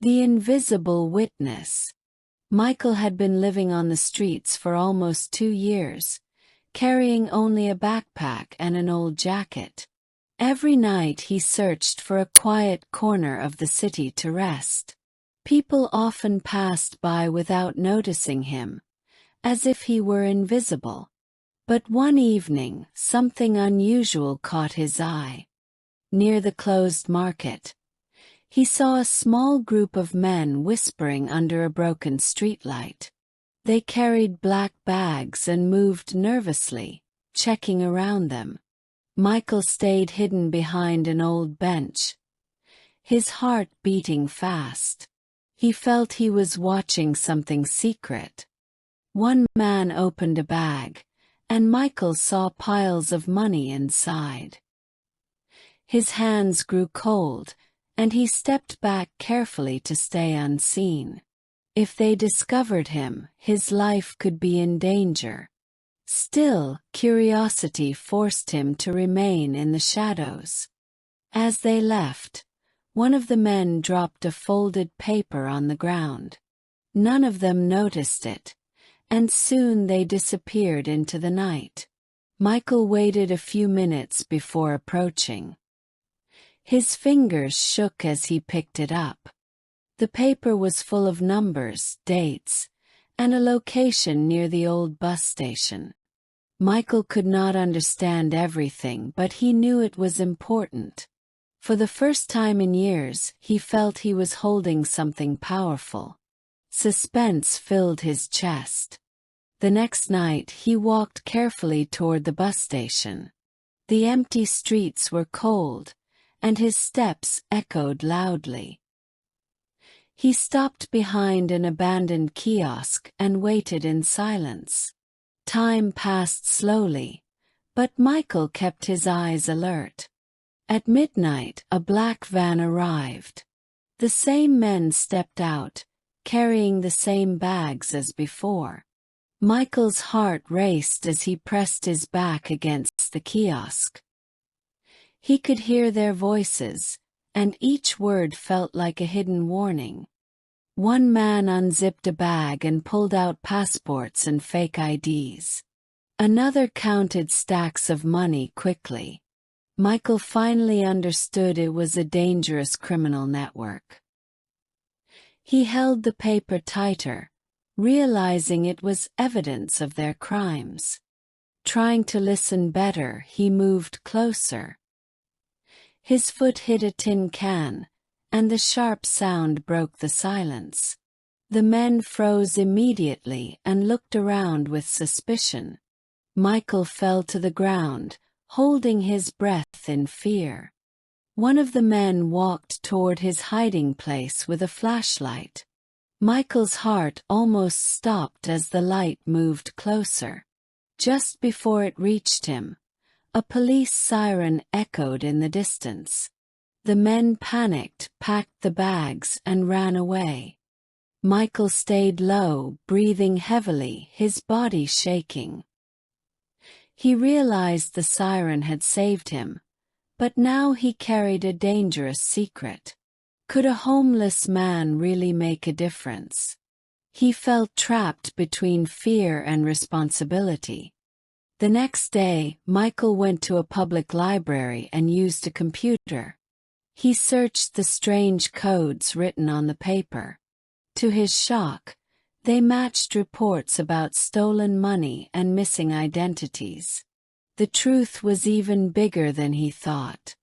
The invisible witness. Michael had been living on the streets for almost 2 years, carrying only a backpack and an old jacket. Every night he searched for a quiet corner of the city to rest. People often passed by without noticing him, as if he were invisible. But one evening, something unusual caught his eye. Near the closed market, he saw a small group of men whispering under a broken streetlight. They carried black bags and moved nervously, checking around them. Michael stayed hidden behind an old bench, his heart beating fast. He felt he was watching something secret. One man opened a bag, and Michael saw piles of money inside. His hands grew cold, and he stepped back carefully to stay unseen. If they discovered him, his life could be in danger. Still, curiosity forced him to remain in the shadows. As they left, one of the men dropped a folded paper on the ground. None of them noticed it, and soon they disappeared into the night. Michael waited a few minutes before approaching. His fingers shook as he picked it up. The paper was full of numbers, dates, and a location near the old bus station. Michael could not understand everything, but he knew it was important. For the first time in years, he felt he was holding something powerful. Suspense filled his chest. The next night he walked carefully toward the bus station. The empty streets were cold, and his steps echoed loudly. He stopped behind an abandoned kiosk and waited in silence. Time passed slowly, but Michael kept his eyes alert. At midnight, a black van arrived. The same men stepped out, carrying the same bags as before. Michael's heart raced as he pressed his back against the kiosk. He could hear their voices, and each word felt like a hidden warning. One man unzipped a bag and pulled out passports and fake IDs. Another counted stacks of money quickly. Michael finally understood it was a dangerous criminal network. He held the paper tighter, realizing it was evidence of their crimes. Trying to listen better, he moved closer. His foot hit a tin can, and the sharp sound broke the silence. The men froze immediately and looked around with suspicion. Michael fell to the ground, holding his breath in fear. One of the men walked toward his hiding place with a flashlight. Michael's heart almost stopped as the light moved closer. Just before it reached him, a police siren echoed in the distance. The men panicked, packed the bags, and ran away. Michael stayed low, breathing heavily, his body shaking. He realized the siren had saved him, but now he carried a dangerous secret. Could a homeless man really make a difference? He felt trapped between fear and responsibility. The next day, Michael went to a public library and used a computer. He searched the strange codes written on the paper. To his shock, they matched reports about stolen money and missing identities. The truth was even bigger than he thought.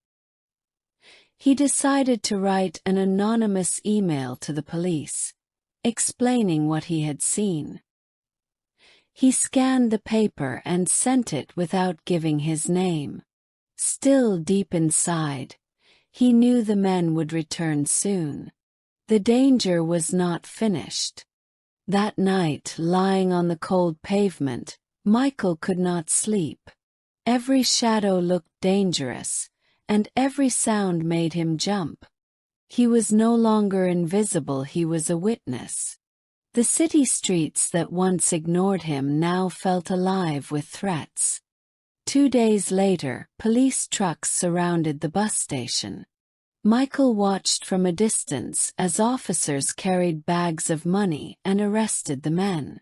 He decided to write an anonymous email to the police, explaining what he had seen. He scanned the paper and sent it without giving his name. Still deep inside, he knew the men would return soon. The danger was not finished. That night, lying on the cold pavement, Michael could not sleep. Every shadow looked dangerous, and every sound made him jump. He was no longer invisible, he was a witness. The city streets that once ignored him now felt alive with threats. 2 days later, police trucks surrounded the bus station. Michael watched from a distance as officers carried bags of money and arrested the men.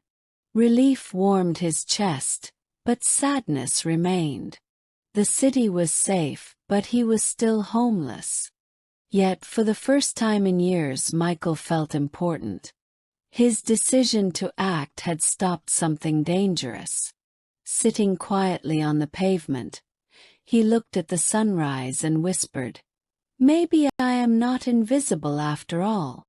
Relief warmed his chest, but sadness remained. The city was safe, but he was still homeless. Yet for the first time in years Michael felt important. His decision to act had stopped something dangerous. Sitting quietly on the pavement, he looked at the sunrise and whispered, "Maybe I am not invisible after all."